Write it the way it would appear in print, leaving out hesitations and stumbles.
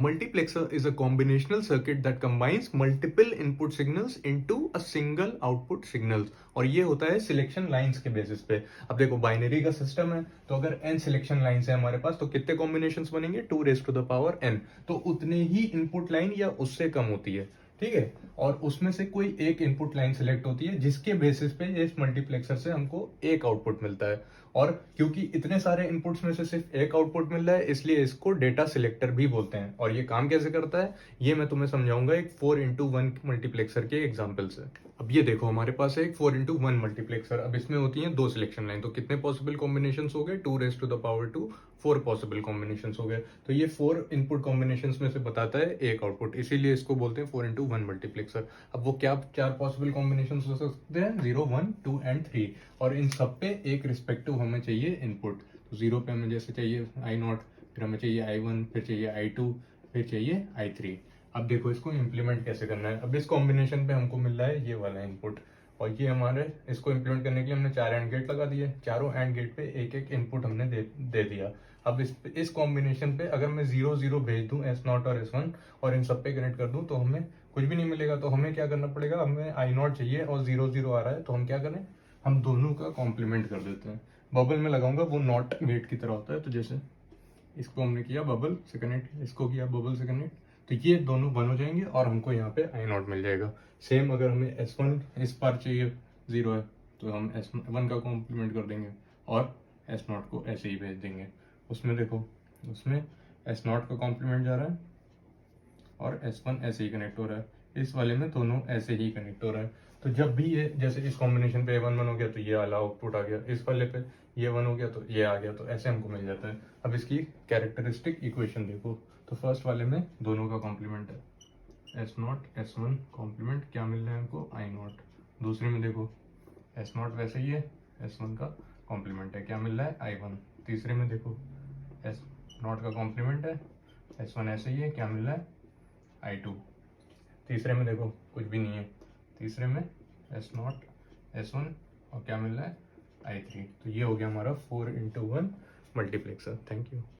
Multiplexer is a combinational circuit that combines multiple input signals into a single output signals और ये होता है selection lines के basis पे। अब देखो बाइनरी का सिस्टम है तो अगर n सिलेक्शन लाइंस है हमारे पास तो कितने कॉम्बिनेशंस बनेंगे 2 raise to the power n, तो उतने ही इनपुट लाइन या उससे कम होती है, ठीक है। और उसमें से कोई एक इनपुट लाइन सिलेक्ट होती है जिसके बेसिस पे इस मल्टीप्लेक्सर से हमको एक आउटपुट मिलता है। और क्योंकि इतने सारे इनपुट्स में से सिर्फ एक आउटपुट मिल रहा है इसलिए इसको डेटा सिलेक्टर भी बोलते हैं। और ये काम कैसे करता है ये मैं तुम्हें समझाऊंगा एक 4x1 मल्टीप्लेक्सर के एग्जाम्पल से। अब ये देखो हमारे पास है एक 4x1 मल्टीप्लेक्सर। अब इसमें होती हैं दो सिलेक्शन लाइन, तो कितने पॉसिबल कॉम्बिनेशन हो गए 2 raise to the power 2, 4 possible combination हो गए। तो ये 4 इनपुट कॉम्बिनेशन में से बताता है एक आउटपुट, इसीलिए इसको बोलते हैं 4x1 मल्टीप्लेक्सर। अब वो क्या चार पॉसिबल कॉम्बिनेशन हो सकते हैं 0, 1, 2 एंड 3, और इन सब पे एक रिस्पेक्टिव हमें चाहिए इनपुट। तो 0 पे हमें जैसे चाहिए I0, फिर हमें चाहिए I1, फिर चाहिए I2, फिर चाहिए I3। अब देखो इसको इम्प्लीमेंट कैसे करना है। अब इस कॉम्बिनेशन पे हमको मिल रहा है ये वाला इनपुट, और ये हमारे इसको इम्प्लीमेंट करने के लिए हमने 4 एंड गेट लगा दिए, चारों एंड गेट पे एक एक इनपुट हमने दे दिया। अब इस कॉम्बिनेशन पे अगर मैं 0, 0 भेज दूं S0 और S1 और इन सब पे कनेक्ट कर दूं तो हमें कुछ भी नहीं मिलेगा। तो हमें क्या करना पड़ेगा, हमें I0 चाहिए और 0, 0 आ रहा है, तो हम क्या करें, हम दोनों का कॉम्प्लीमेंट कर देते हैं। बबल में लगाऊंगा वो नॉट गेट की तरह होता है, तो जैसे इसको हमने किया बबल से कनेक्ट, इसको किया बबल से कनेक्ट, तो ये दोनों वन हो जाएंगे और हमको यहाँ पे I0 मिल जाएगा। सेम अगर हमें S1 इस बार चाहिए 0 है तो हम S1 का कॉम्प्लीमेंट कर देंगे और S0 को ऐसे ही भेज देंगे। उसमें देखो उसमें S0 का कॉम्प्लीमेंट जा रहा है और S1 ऐसे ही कनेक्ट हो रहा है, इस वाले में दोनों ऐसे ही कनेक्ट हो रहा है। तो जब भी ये जैसे इस कॉम्बिनेशन पे 1, 1 हो गया तो ये वाला आउटपुट आ गया, इस वाले पे ये 1 हो गया तो ये आ गया, तो ऐसे हमको मिल जाता है। अब इसकी कैरेक्टरिस्टिक इक्वेशन देखो, तो फर्स्ट वाले में दोनों का कॉम्प्लीमेंट है S0 S1 कॉम्प्लीमेंट, क्या मिल रहा है हमको I0। दूसरे में देखो S0 वैसे ही है, S1 का कॉम्प्लीमेंट है, क्या मिल रहा है I1। तीसरे में देखो S0 का कॉम्प्लीमेंट है, S1 ऐसे ही है, क्या मिल रहा है I2। तीसरे में देखो कुछ भी नहीं है, तीसरे में S0 S1 और क्या मिल रहा है I3। तो ये हो गया हमारा 4x1 मल्टीप्लेक्सर। Thank you.